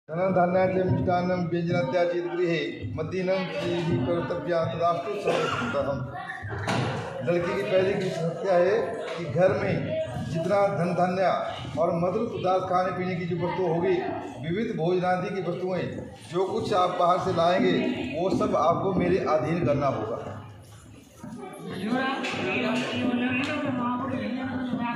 धनधान्याचे मिष्टान्नं व्यञ्जनाद्याचित् गृहे मद्दीनं श्रीः कर्तव्या तदास्तु सर्वभूतम्। लड़की की पहली की समस्या है कि घर में जितना धन धान्य और मधुर पदार्थ खाने पीने की जो वस्तु होगी, विविध भोजनादि की वस्तुएं, जो कुछ आप बाहर से लाएंगे वो सब आपको मेरे अधीन करना होगा।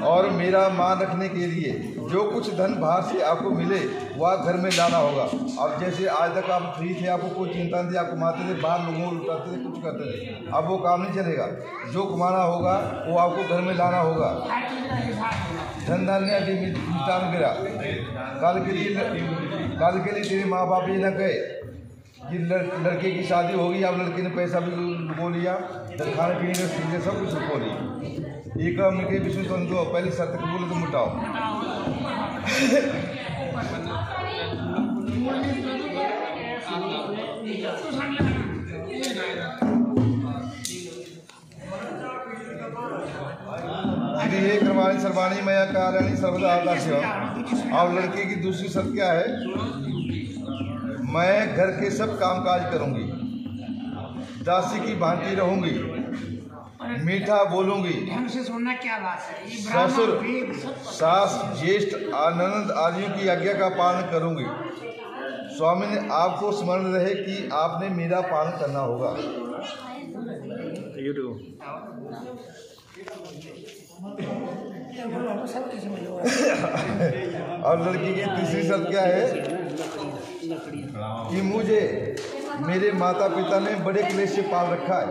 और मेरा मान रखने के लिए जो कुछ धन बाहर से आपको मिले वह घर में लाना होगा। अब जैसे आज तक आप फ्री थे, आपको कोई चिंता नहीं थी, आप कमाते थे, बाहर लोगों को लुटाते थे, कुछ करते थे, अब वो काम नहीं चलेगा। जो कमाना होगा वो आपको घर में लाना होगा। धन धान्य भी मिष्टान गिरा। कल के लिए तेरे माँ बाप ये न कहे कि लड़के की शादी होगी, अब लड़के ने पैसा भी लुको लिया, खाने पीने का चीज़ें सब कुछ लुको लिया। एक मिलके विष्णु तो पहली शर्त बोले तो मिटाओ। ये कर्माणी सर्वाणी मया कार्याणि सर्वदा आदास्य। अब लड़के की दूसरी शर्त क्या है? मैं घर के सब कामकाज करूंगी, दासी की भांति रहूंगी, मीठा बोलूंगी, ढंग से सुनना क्या बात है। ससुर सास ज्येष्ठ ननद आदियों की आज्ञा का पालन करूंगी। स्वामी ने आपको स्मरण रहे कि आपने मेरा पालन करना होगा। और लड़की की तीसरी शर्त क्या है कि मुझे मेरे माता पिता ने बड़े क्लेश से पाल रखा है।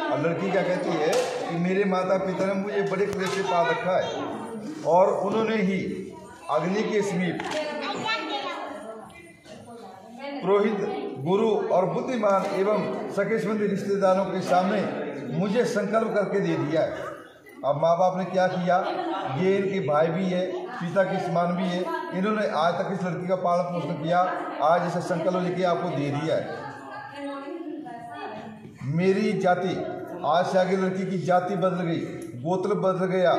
और लड़की क्या कहती है कि मेरे माता पिता ने मुझे बड़े क्लेश से पाल रखा है और उन्होंने ही अग्नि के समीप पुरोहित, गुरु और बुद्धिमान एवं सगे संबंधी रिश्तेदारों के सामने मुझे संकल्प करके दे दिया है। अब माँ बाप ने क्या किया, ये इनके भाई भी है, पिता के समान भी है, इन्होंने आज तक इस लड़की का पालन पोषण किया, आज इसे संकल्प लेके आपको दे दिया है। मेरी जाति, आज से आगे लड़की की जाति बदल गई, गोत्र बदल गया,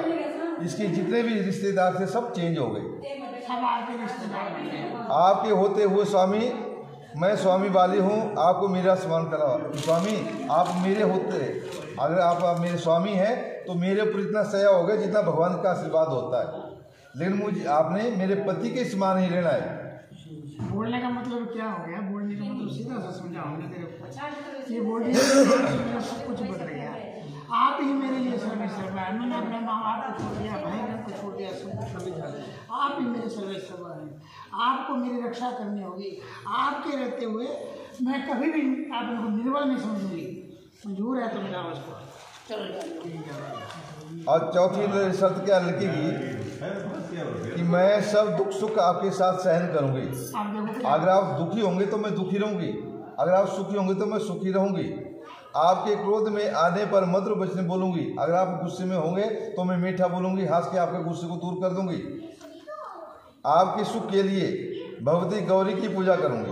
इसके जितने भी रिश्तेदार थे सब चेंज हो गए। आपके होते हुए स्वामी, मैं स्वामी वाली हूँ, आपको मेरा स्मरण करा। स्वामी आप मेरे होते, अगर आप मेरे स्वामी हैं तो मेरे ऊपर इतना सया हो गया जितना भगवान का आशीर्वाद होता है, लेकिन मुझे आपने मेरे पति के समान ही लेना है। बोलने का मतलब क्या हो गया? बोलने का मतलब सीधा सा समझाऊंगा तेरे को। ये बोलने का सब कुछ बदल गया। आप ही मेरे लिए सर्वेश्वर है। मैंने अपने माँ बाप को छोड़ दिया, भाई बहन को छोड़ दिया, सब कुछ छोड़ दिया। आप ही मेरे सर्वेश्वर हैं। आपको मेरी रक्षा करनी होगी। आपके रहते हुए मैं कभी भी आप उनको निर्बल नहीं समझूंगी। मंजूर है तो मेरा उसको चलो। और चौथी शर्त क्या लड़की की कि मैं सब दुख सुख आपके साथ सहन करूंगी। अगर आप दुखी होंगे तो मैं दुखी रहूंगी, अगर आप सुखी होंगे तो मैं सुखी रहूंगी। आपके क्रोध में आने पर मधुर वचन बोलूंगी, अगर आप गुस्से में होंगे तो मैं मीठा बोलूंगी, हंस के आपके गुस्से को दूर कर दूंगी। आपके सुख के लिए भगवती गौरी की पूजा करूंगी,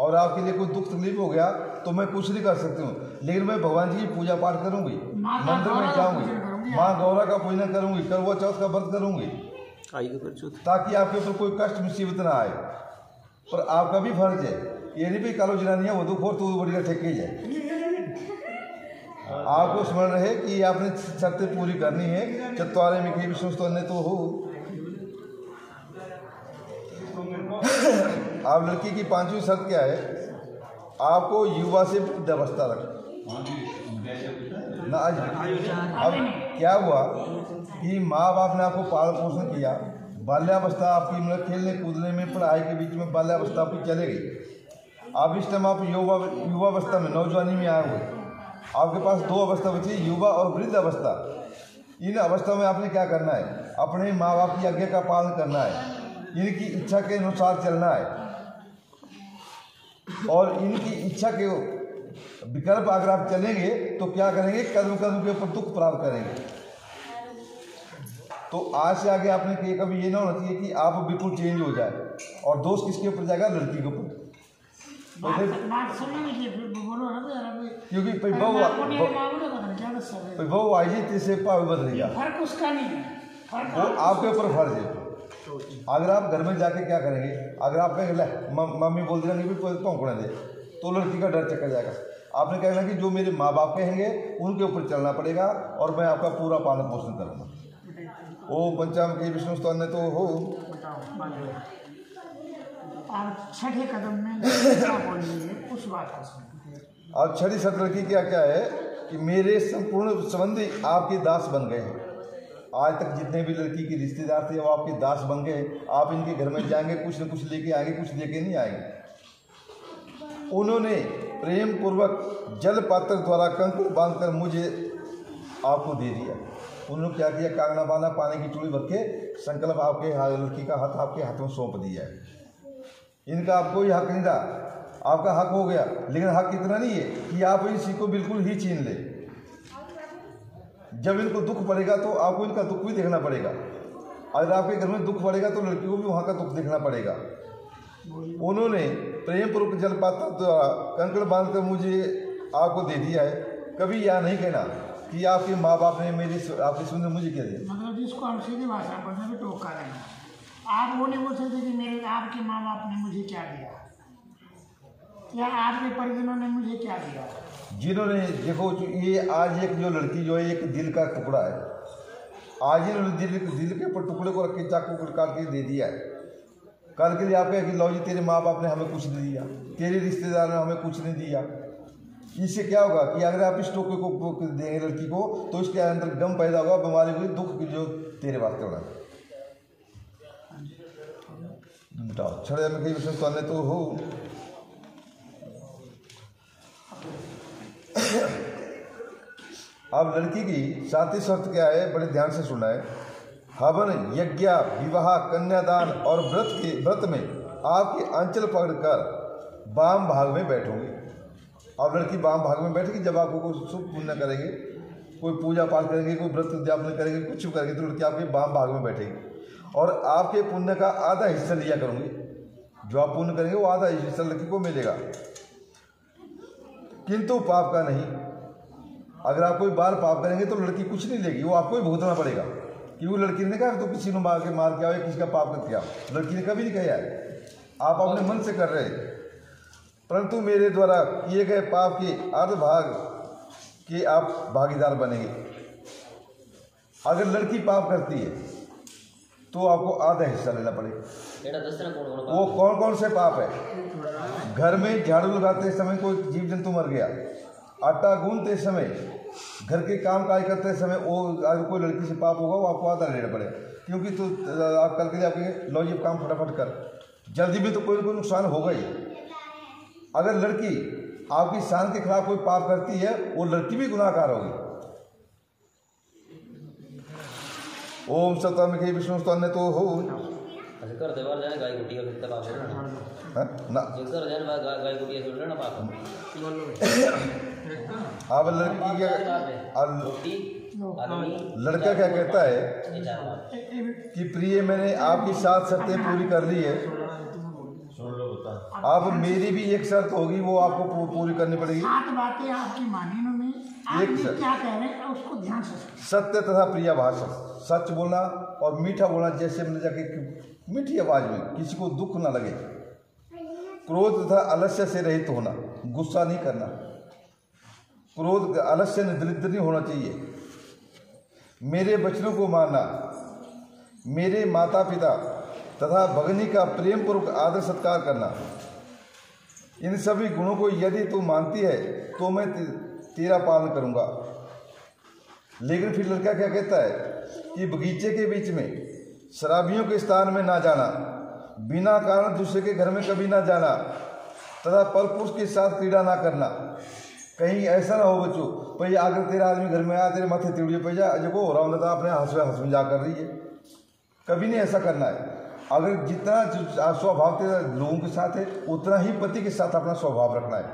और आपके लिए कोई दुख तकलीफ हो गया तो मैं कुछ नहीं कर सकती हूँ, लेकिन मैं भगवान जी की पूजा पाठ करूंगी, मंदिर में जाऊंगी, माँ गौरा का पूजन करूंगी, करवा चौथ का व्रत करूंगी, ताकि आपके ऊपर कोई कष्ट मुसीबत ना आए। पर आपका भी फर्ज है, ये नहीं भी कालो जनानियाँ वो दुख और तो बढ़िया ठेके जाए। आपको स्मरण रहे कि आपने शर्तें पूरी करनी है। चत्वारे में की विश्वस्तने तो हो। आप लड़की की पांचवी शर्त क्या है? आपको युवा से वृद्धावस्था रखना ना। अब क्या हुआ कि माँ बाप ने आपको पालन पोषण किया, बाल्यावस्था आपकी मतलब खेलने कूदने में, पढ़ाई के बीच में बाल्यावस्था आपकी चले गई। अब इस टाइम आप युवावस्था में, नौजवानी में आए हुए, आपके पास दो अवस्था बची, युवा और वृद्ध अवस्था। इन अवस्था में आपने क्या करना है? अपने माँ बाप की आज्ञा का पालन करना है, इनकी इच्छा के अनुसार चलना है, और इनकी इच्छा के विकल्प अगर आप चलेंगे तो क्या करेंगे? कदम कदम के ऊपर दुख प्राप्त करेंगे। तो आज से आगे आपने कभी ये ना होना चाहिए कि आप बिल्कुल चेंज हो जाए, और दोष किसके ऊपर जाएगा? लड़की के ऊपर। क्योंकि बहु आई जी से पाव बदल गया, फर्क उसका नहीं है, वो आपके ऊपर फर्ज है। अगर आप घर में जाके क्या करेंगे, अगर आप कहेंगे मम्मी बोल देंगे भी भौंकने दे, तो लड़की का डर चक्कर जाएगा। आपने कहना कि जो मेरे माँ बाप कहेंगे उनके ऊपर चलना पड़ेगा और मैं आपका पूरा पालन पोषण करूँगा। ओम पंचामृत विष्णु स्तोत्र तो हो। और छठे कदम में क्या बोलिए उस बात को सुनिए। और छठी सत लड़की क्या क्या है कि मेरे संपूर्ण संबंधी आपके दास बन गए हैं। आज तक जितने भी लड़की के रिश्तेदार थे वो आपके दास बन गए। आप इनके घर में जाएंगे, कुछ न कुछ लेके आएंगे, कुछ लेके नहीं आएंगे। उन्होंने प्रेम पूर्वक जल पात्र द्वारा कंकड़ बांधकर मुझे आपको दे दिया। उन्होंने क्या किया, कांगना बांधा, पानी की चूड़ी भर के संकल्प आपके लड़की का हाथ आपके हाथ में सौंप दिया है। इनका आपको ही हक नहीं था, आपका हक हो गया, लेकिन हक इतना नहीं है कि आप इसी को बिल्कुल ही छीन ले। जब इनको दुख पड़ेगा तो आपको इनका दुख भी देखना पड़ेगा। अगर आपके घर में दुख पड़ेगा तो लड़की को भी वहाँ का दुख देखना पड़ेगा। उन्होंने प्रेम पूर्वक जलपात्र द्वारा कंकड़ बांधकर मुझे आपको दे दिया है। कभी यह नहीं कहना कि आपके माँ बाप ने मेरी आपकी सुनने मुझे क्या दिया। मतलब जिसको हम सीधी भाषा पढ़ने में टोका देना, आप वो नहीं बोल सकते कि मेरे आपके माँ बाप ने मुझे क्या दिया या आपके परिजनों ने मुझे क्या दिया। जिन्होंने देखो, ये आज एक जो लड़की जो है एक दिल का टुकड़ा है, आज इन्होंने दिल के ऊपर टुकड़े को रख के चाकू काट के दे दिया है। कल के लिए आप कहें कि लो जी तेरे माँ बाप ने हमें कुछ नहीं दिया, तेरे रिश्तेदार ने हमें कुछ नहीं दिया। इससे क्या होगा कि अगर आप इस टोके को देंगे लड़की को तो इसके अंदर गम पैदा होगा, बीमारी हुई, दुख की जो तेरे वास्ते होना। छड़े में कई विषय तो हो। अब लड़की की साथी शर्त क्या है, बड़े ध्यान से सुनना है। हवन, यज्ञ, विवाह, कन्यादान और व्रत में आपके अंचल पकड़कर वाम भाग में बैठोगे। अब लड़की वाम भाग में बैठेगी जब आपको कोई शुभ पुण्य करेंगे, कोई पूजा पाठ करेंगे, कोई व्रत उद्यापन करेंगे, कुछ करेंगे तो लड़की आपके वाम भाग में बैठेगी और आपके पुण्य का आधा हिस्सा लिया करूँगी। जो आप पुण्य करेंगे वो आधा हिस्सा लड़की को मिलेगा, किंतु पाप का नहीं। अगर आप कोई बार पाप करेंगे तो लड़की कुछ नहीं लेगी, वो आपको ही भुगतना पड़ेगा। कि वो लड़की ने कहा तो किसी ने मार के आओ, किसी का पाप कर किया, लड़की ने कभी नहीं कहा है। आप अपने मन से कर रहे हैं, परंतु मेरे द्वारा किए गए पाप के अर्ध भाग के आप भागीदार बनेंगे। अगर लड़की पाप करती है तो आपको आधा हिस्सा लेना पड़ेगा। वो कौन कौन से पाप है? घर में झाड़ू लगाते समय कोई जीव जंतु मर गया, आटा गूंदते समय, घर के काम काज करते समय, वो अगर कोई लड़की से पाप होगा वो आपको आधा लेना पड़ेगा। क्योंकि तो आप कल के लिए आपके लो ये काम फटाफट कर, जल्दी में तो कोई ना कोई नुकसान होगा ही। अगर लड़की आपकी शान के खिलाफ कोई पाप करती है वो लड़की भी गुनाहगार होगी। ओम सतम के विष्णु स्तोत्र तो हो कर दे बार जाने गाय गुटिया कितना पाप है ना कर जाने बार गाय गुटिया छोड़ लेना पाप। अब लड़की लड़का क्या कहता है कि प्रिय मैंने आपकी 7 शर्तें पूरी कर ली है, अब मेरी भी एक शर्त होगी वो आपको पूरी करनी पड़ेगी। 7 बातें आपकी मानी उन्होंने, आप क्या कह रहे हैं उसको ध्यान से। सत्य तथा प्रिय भाषा, सच बोलना और मीठा बोलना, जैसे मैंने जाके मीठी आवाज में, किसी को दुख ना लगे। क्रोध तथा आलस्य से रहित होना, गुस्सा नहीं करना, क्रोध आलस्य निद्रित नहीं होना चाहिए। मेरे वचनों को मानना, मेरे माता पिता तथा भगनी का प्रेम पूर्वक आदर सत्कार करना। इन सभी गुणों को यदि तू मानती है तो मैं तेरा पालन करूंगा। लेकिन फिर लड़का क्या कहता है कि बगीचे के बीच में, शराबियों के स्थान में ना जाना, बिना कारण दूसरे के घर में कभी ना जाना तथा परपुरुष के साथ क्रीड़ा ना करना। कहीं ऐसा ना हो बच्चों भाई अगर तेरा आदमी घर में आया तेरे माथे तिड़िए पे जा जो हो रहा होता अपने हंस मजाक कर रही है, कभी नहीं ऐसा करना है। अगर जितना स्वभाव तेरा लोगों के साथ है उतना ही पति के साथ अपना स्वभाव रखना है।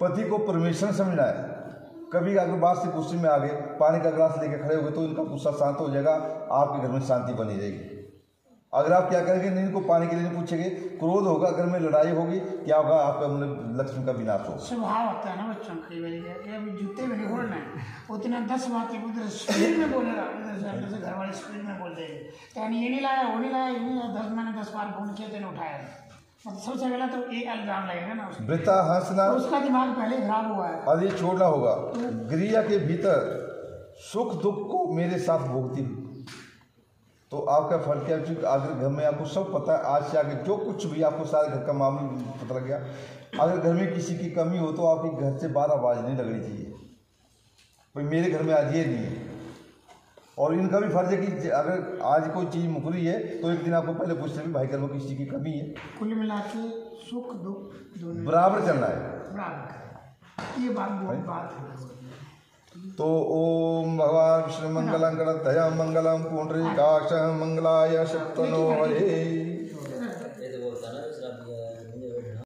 पति को परमेश्वर समझना है। कभी अगर बात से गुस्से में आ गए, पानी का गिलास लेके खड़े हो गए तो इनका गुस्सा शांत हो जाएगा, आपके घर में शांति बनी रहेगी। अगर आप क्या करेंगे, नहीं इनको पानी के लिए नहीं पूछेंगे, क्रोध होगा, घर में लड़ाई होगी, क्या होगा, आपका मतलब लक्ष्मी का विनाश होगा। स्वभाव होता है ना बच्चों कई बार कि अभी जूते में नहीं बोलना है, उतना 10 बातें उधर स्पीड में बोलेगा, इधर से घर वाले स्पीड में बोल देंगे, यानी ये नहीं लाया, वो नहीं लाया, ये नहीं लाया, 10 बार फोन किया तो उठाया, मतलब सबसे पहले तो एक अलगाम लगेगा ना उसको, वृथा हंसना, तो उसका दिमाग पहले खराब हुआ है। और ये छोड़ना होगा, गृह के भीतर सुख दुख को मेरे साथ भोगती हुई, तो आपका फल क्या, अगर घर में आपको सब पता है, आज से आगे जो कुछ भी आपको सारे घर का मामला पता लग गया, अगर घर में किसी की कमी हो तो आपके घर से 12 आवाज़ नहीं लगनी चाहिए, भाई मेरे घर में आज ये नहीं है। और इनका भी फर्ज है कि अगर आज कोई चीज़ मुकरी है तो एक दिन आपको पहले पूछते भी भाई घर में किसी चीज़ की कमी है। कुल मिला के सुख दुख दोनों बराबर चलना है, बराबर, ये बात है। तो ओम भगवान विष्णु मंगलम गणतया मंगलम पुंडरीकाक्ष मंगलाय सप्तनो हरे।